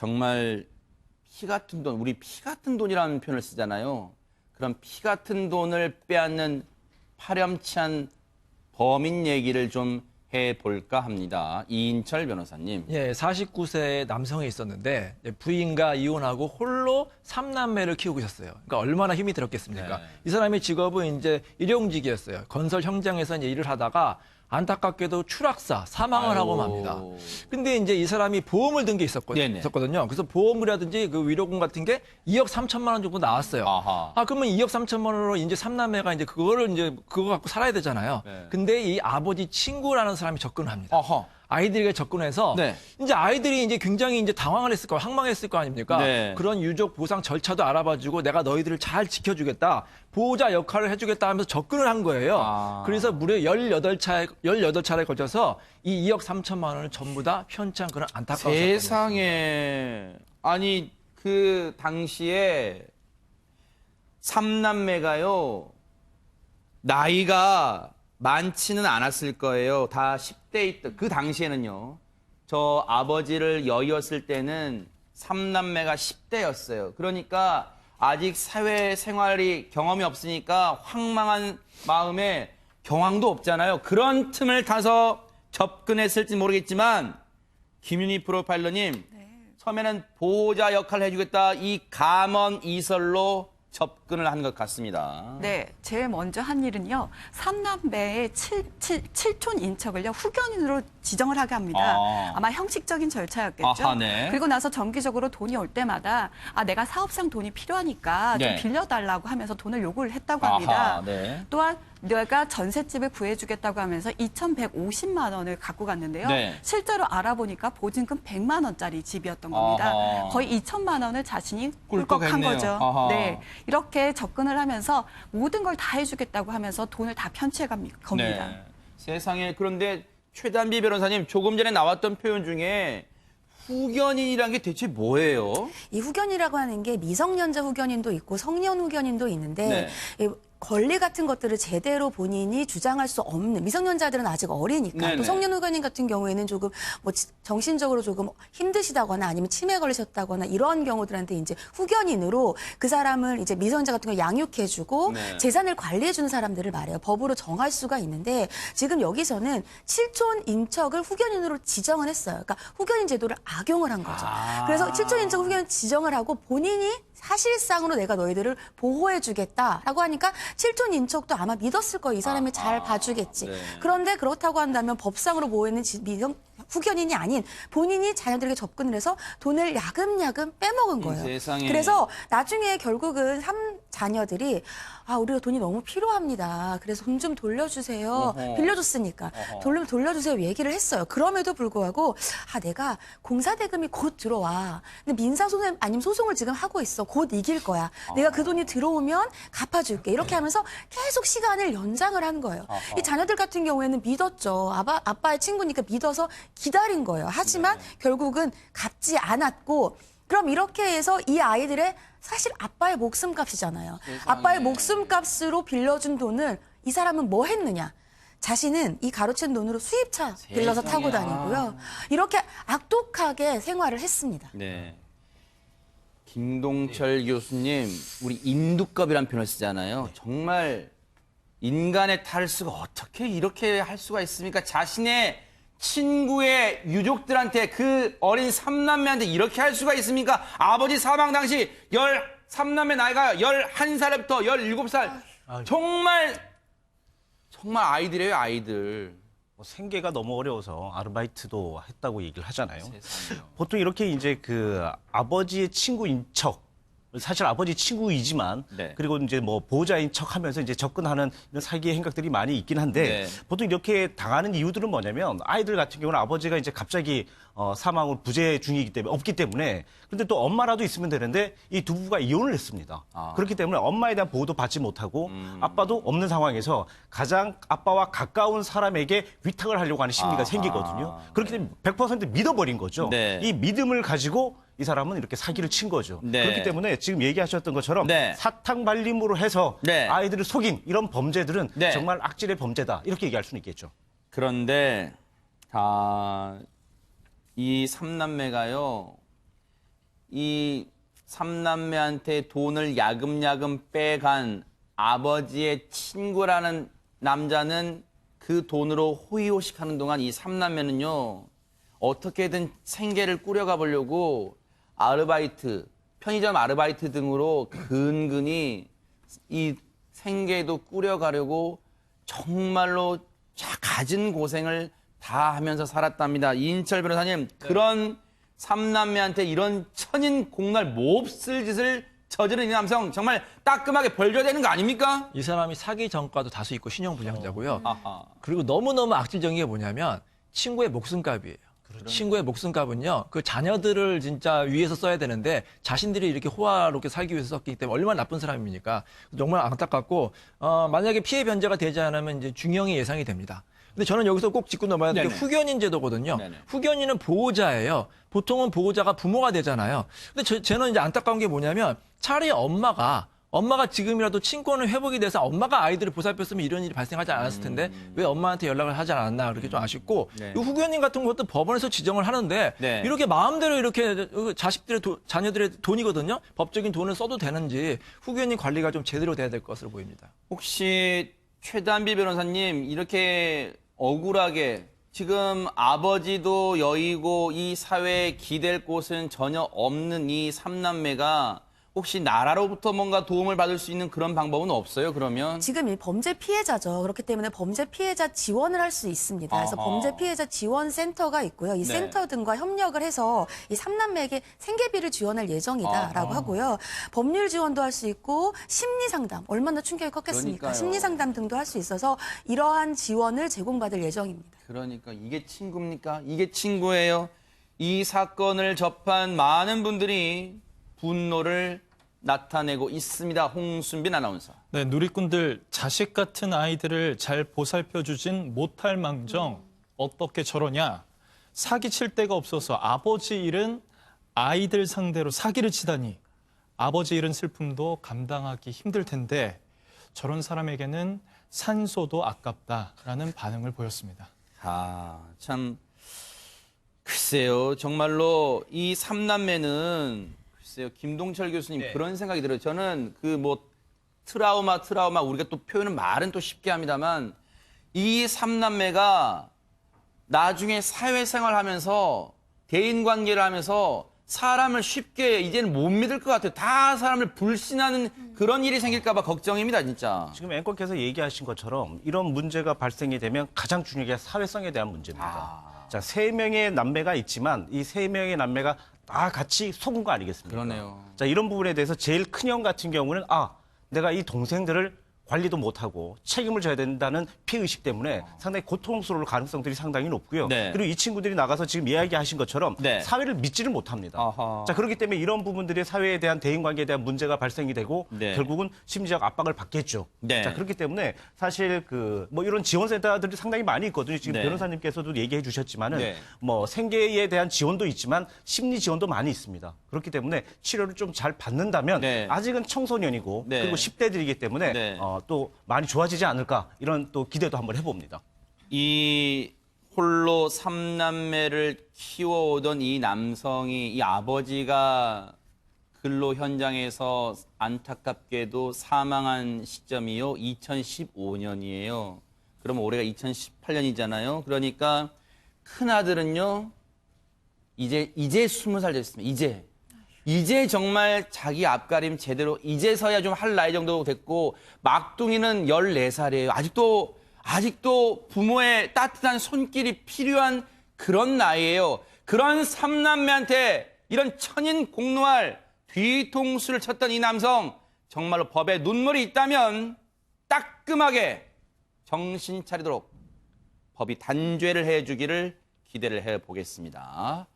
정말 피 같은 돈, 우리 피 같은 돈이라는 표현을 쓰잖아요. 그런 피 같은 돈을 빼앗는 파렴치한 범인 얘기를 좀 해볼까 합니다. 이인철 변호사님. 예, 49세의 남성이 있었는데 부인과 이혼하고 홀로 3남매를 키우고 있었어요. 그러니까 얼마나 힘이 들었겠습니까? 네. 이 사람의 직업은 이제 일용직이었어요. 건설 현장에서 이제 일을 하다가 안타깝게도 추락사 사망을 하고 맙니다. 근데 이제 이 사람이 보험을 든 게 있었거든요. 그래서 보험이라든지 그 위로금 같은 게 2억 3천만 원 정도 나왔어요. 아하. 그러면 2억 3천만 원으로 이제 3남매가 이제 그거 갖고 살아야 되잖아요. 네. 근데 이 아버지 친구라는 사람이 접근을 합니다. 아하. 아이들에게 접근해서 네. 이제 아이들이 이제 굉장히 이제 당황을 했을 거예요. 황망했을 거 아닙니까? 네. 그런 유족 보상 절차도 알아봐주고 내가 너희들을 잘 지켜주겠다. 보호자 역할을 해주겠다 하면서 접근을 한 거예요. 그래서 무려 18차례에 걸쳐서 이 2억 3천만 원을 전부 다 편취한 그런 안타까운 사건이었습니다. 세상에. 아니, 그 당시에 삼남매가요, 나이가 많지는 않았을 거예요. 다 10대 있던 그 당시에는요. 저 아버지를 여의었을 때는 삼남매가 10대였어요. 그러니까 아직 사회생활이 경험이 없으니까 황망한 마음에 경황도 없잖아요. 그런 틈을 타서 접근했을지 모르겠지만 김윤희 프로파일러님, 처음에는 보호자 역할을 해주겠다 이 감언 이설로 접근을 한 것 같습니다. 네, 제일 먼저 한 일은요. 삼남매의 칠촌 인척을요. 후견인으로 지정을 하게 합니다. 아마 형식적인 절차였겠죠. 아하, 네. 그리고 나서 정기적으로 돈이 올 때마다 내가 사업상 돈이 필요하니까 네. 좀 빌려달라고 하면서 돈을 요구를 했다고 합니다. 아하, 네. 또한 내가 전셋집을 구해주겠다고 하면서 2,150만 원을 갖고 갔는데요. 네. 실제로 알아보니까 보증금 100만 원짜리 집이었던 겁니다. 아하. 거의 2천만 원을 자신이 꿀꺽한 꿀꺽했네요. 거죠. 아하. 네, 이렇게 접근을 하면서 모든 걸 다 해주겠다고 하면서 돈을 다 편취해 겁니다. 네. 세상에. 그런데 최단비 변호사님, 조금 전에 나왔던 표현 중에 후견인이란 게 대체 뭐예요? 이 후견이라고 하는 게 미성년자 후견인도 있고 성년 후견인도 있는데 이 권리 같은 것들을 제대로 본인이 주장할 수 없는 미성년자들은 아직 어리니까 네네. 또 성년 후견인 같은 경우에는 조금 뭐 정신적으로 조금 힘드시다거나 아니면 치매에 걸리셨다거나 이런 경우들한테 이제 후견인으로 그 사람을 이제 미성년자 같은 거 양육해주고 네. 재산을 관리해주는 사람들을 말해요. 법으로 정할 수가 있는데 지금 여기서는 칠촌 인척을 후견인으로 지정을 했어요. 그러니까 후견인 제도를 악용을 한 거죠. 그래서 칠촌 인척 후견인 지정을 하고 본인이 사실상으로 내가 너희들을 보호해주겠다라고 하니까 칠촌 인척도 아마 믿었을 거예요. 이 사람이 잘 봐주겠지. 네. 그런데 그렇다고 한다면 법상으로 보호하는 후견인이 아닌 본인이 자녀들에게 접근을 해서 돈을 야금야금 빼먹은 거예요. 세상에. 그래서 나중에 결국은 3자녀들이 우리가 돈이 너무 필요합니다. 그래서 돈 좀 돌려주세요. 어허. 빌려줬으니까. 돈 돌려주세요. 얘기를 했어요. 그럼에도 불구하고 내가 공사대금이 곧 들어와. 근데 민사소송 아니면 소송을 지금 하고 있어. 곧 이길 거야. 내가 그 돈이 들어오면 갚아줄게. 이렇게 하면서 계속 시간을 연장을 한 거예요. 이 자녀들 같은 경우에는 믿었죠. 아빠의 친구니까 믿어서 기다린 거예요. 하지만 결국은 갚지 않았고 그럼 이렇게 해서 이 아이들의 사실 아빠의 목숨값이잖아요. 아빠의 목숨값으로 빌려준 돈을 이 사람은 뭐 했느냐. 자신은 이 가로챈 돈으로 수입차 빌려서 타고 다니고요. 이렇게 악독하게 생활을 했습니다. 네. 김동철 교수님, 우리 인두껍이라는 표현을 쓰잖아요. 정말 인간의 탈수가 어떻게 이렇게 할 수가 있습니까? 자신의 친구의 유족들한테 그 어린 삼남매한테 이렇게 할 수가 있습니까? 아버지 사망 당시 13남매 나이가 11살부터 17살. 정말 아이들이에요, 아이들. 생계가 너무 어려워서 아르바이트도 했다고 얘기를 하잖아요. 세상에요. 보통 이렇게 이제 그 아버지의 친구인 척, 사실 아버지 친구이지만 네. 그리고 이제 뭐 보호자인 척하면서 이제 접근하는 이런 사기의 행각들이 많이 있긴 한데 네. 보통 이렇게 당하는 이유들은 뭐냐면 아이들 같은 경우는 아버지가 이제 갑자기 사망을 부재 중이기 때문에 없기 때문에 근데 또 엄마라도 있으면 되는데 이 두 부부가 이혼을 했습니다. 그렇기 때문에 엄마에 대한 보호도 받지 못하고 아빠도 없는 상황에서 가장 아빠와 가까운 사람에게 위탁을 하려고 하는 심리가 생기거든요. 그렇기 때문에 100% 믿어버린 거죠. 네. 이 믿음을 가지고 이 사람은 이렇게 사기를 친 거죠. 네. 그렇기 때문에 지금 얘기하셨던 것처럼 네. 사탕발림으로 해서 네. 아이들을 속인 이런 범죄들은 네. 정말 악질의 범죄다. 이렇게 얘기할 수는 있겠죠. 그런데 이 삼남매가요. 이 삼남매한테 돈을 야금야금 빼간 아버지의 친구라는 남자는 그 돈으로 호의호식하는 동안 이 삼남매는요, 어떻게든 생계를 꾸려가 보려고 아르바이트, 편의점 아르바이트 등으로 근근히 이 생계도 꾸려가려고 정말로 갖은 고생을 다 하면서 살았답니다. 이인철 변호사님, 그런 삼남매한테 이런 천인공날 몹쓸 짓을 저지른 이 남성 정말 따끔하게 벌 줘야 되는 거 아닙니까? 이 사람이 사기 전과도 다수 있고 신용불량자고요. 그리고 너무너무 악질적인 게 뭐냐면 친구의 목숨값이에요. 친구의 목숨값은요, 그 자녀들을 진짜 위해서 써야 되는데 자신들이 이렇게 호화롭게 살기 위해서 썼기 때문에 얼마나 나쁜 사람입니까? 정말 안타깝고, 만약에 피해 변제가 되지 않으면 이제 중형이 예상이 됩니다. 근데 저는 여기서 꼭 짚고 넘어야 될 게 후견인 제도거든요. 네네. 후견인은 보호자예요. 보통은 보호자가 부모가 되잖아요. 근데 저는 이제 안타까운 게 뭐냐면 차라리 엄마가 지금이라도 친권을 회복이 돼서 엄마가 아이들을 보살폈으면 이런 일이 발생하지 않았을 텐데 왜 엄마한테 연락을 하지 않았나 그렇게 좀 아쉽고 네. 이 후견인 같은 것도 법원에서 지정을 하는데 네. 이렇게 마음대로 이렇게 자녀들의 돈이거든요. 법적인 돈을 써도 되는지 후견인 관리가 좀 제대로 돼야 될 것으로 보입니다. 혹시 최단비 변호사님, 이렇게 억울하게 지금 아버지도 여의고 이 사회에 기댈 곳은 전혀 없는 이 삼남매가 혹시 나라로부터 뭔가 도움을 받을 수 있는 그런 방법은 없어요, 그러면? 지금 이 범죄 피해자죠. 그렇기 때문에 범죄 피해자 지원을 할 수 있습니다. 그래서 아하. 범죄 피해자 지원 센터가 있고요. 이 네. 센터 등과 협력을 해서 이 삼남매에게 생계비를 지원할 예정이다라고 하고요. 법률 지원도 할 수 있고 심리 상담, 얼마나 충격이 컸겠습니까? 그러니까요. 심리 상담 등도 할 수 있어서 이러한 지원을 제공받을 예정입니다. 그러니까 이게 친구입니까? 이게 친구예요. 이 사건을 접한 많은 분들이 분노를 나타내고 있습니다. 홍순빈 아나운서. 네, 누리꾼들 자식 같은 아이들을 잘 보살펴주진 못할 망정 어떻게 저러냐. 사기칠 데가 없어서 아버지 일은 아이들 상대로 사기를 치다니 아버지 잃은 슬픔도 감당하기 힘들 텐데 저런 사람에게는 산소도 아깝다라는 반응을 보였습니다. 참 글쎄요. 정말로 이 삼남매는 글쎄요. 김동철 교수님 그런 생각이 들어요. 저는 그 뭐 트라우마 우리가 또 표현은 말은 또 쉽게 합니다만 이 삼남매가 나중에 사회생활 하면서 대인관계를 하면서 사람을 쉽게 이제는 못 믿을 것 같아요. 다 사람을 불신하는 그런 일이 생길까 봐 걱정입니다, 진짜. 지금 앵커께서 얘기하신 것처럼 이런 문제가 발생이 되면 가장 중요한 게 사회성에 대한 문제입니다. 자, 3명의 남매가 있지만 이 3명의 남매가 다 같이 속은 거 아니겠습니까? 그러네요. 자, 이런 부분에 대해서 제일 큰형 같은 경우는 내가 이 동생들을 관리도 못하고 책임을 져야 된다는 피해의식 때문에 상당히 고통스러울 가능성들이 상당히 높고요. 네. 그리고 이 친구들이 나가서 지금 이야기하신 것처럼 네. 사회를 믿지를 못합니다. 아하. 자, 그렇기 때문에 이런 부분들이 사회에 대한 대인관계에 대한 문제가 발생이 되고 네. 결국은 심리적 압박을 받겠죠. 네. 자, 그렇기 때문에 사실 뭐 이런 지원센터들이 상당히 많이 있거든요. 지금 네. 변호사님께서도 얘기해 주셨지만은 네. 뭐 생계에 대한 지원도 있지만 심리 지원도 많이 있습니다. 그렇기 때문에 치료를 좀 잘 받는다면 네. 아직은 청소년이고 네. 그리고 10대들이기 때문에 네. 또 많이 좋아지지 않을까 이런 또 기대도 한번 해봅니다. 이 홀로 삼남매를 키워오던 이 남성이 이 아버지가 근로 현장에서 안타깝게도 사망한 시점이요 2015년이에요. 그럼 올해가 2018년이잖아요. 그러니까 큰 아들은요 이제 20살 됐습니다. 이제 정말 자기 앞가림 제대로 이제서야 좀 할 나이 정도 됐고 막둥이는 14살이에요. 아직도 부모의 따뜻한 손길이 필요한 그런 나이예요. 그런 삼남매한테 이런 천인공노할 뒤통수를 쳤던 이 남성 정말로 법에 눈물이 있다면 따끔하게 정신 차리도록 법이 단죄를 해주기를 기대를 해보겠습니다.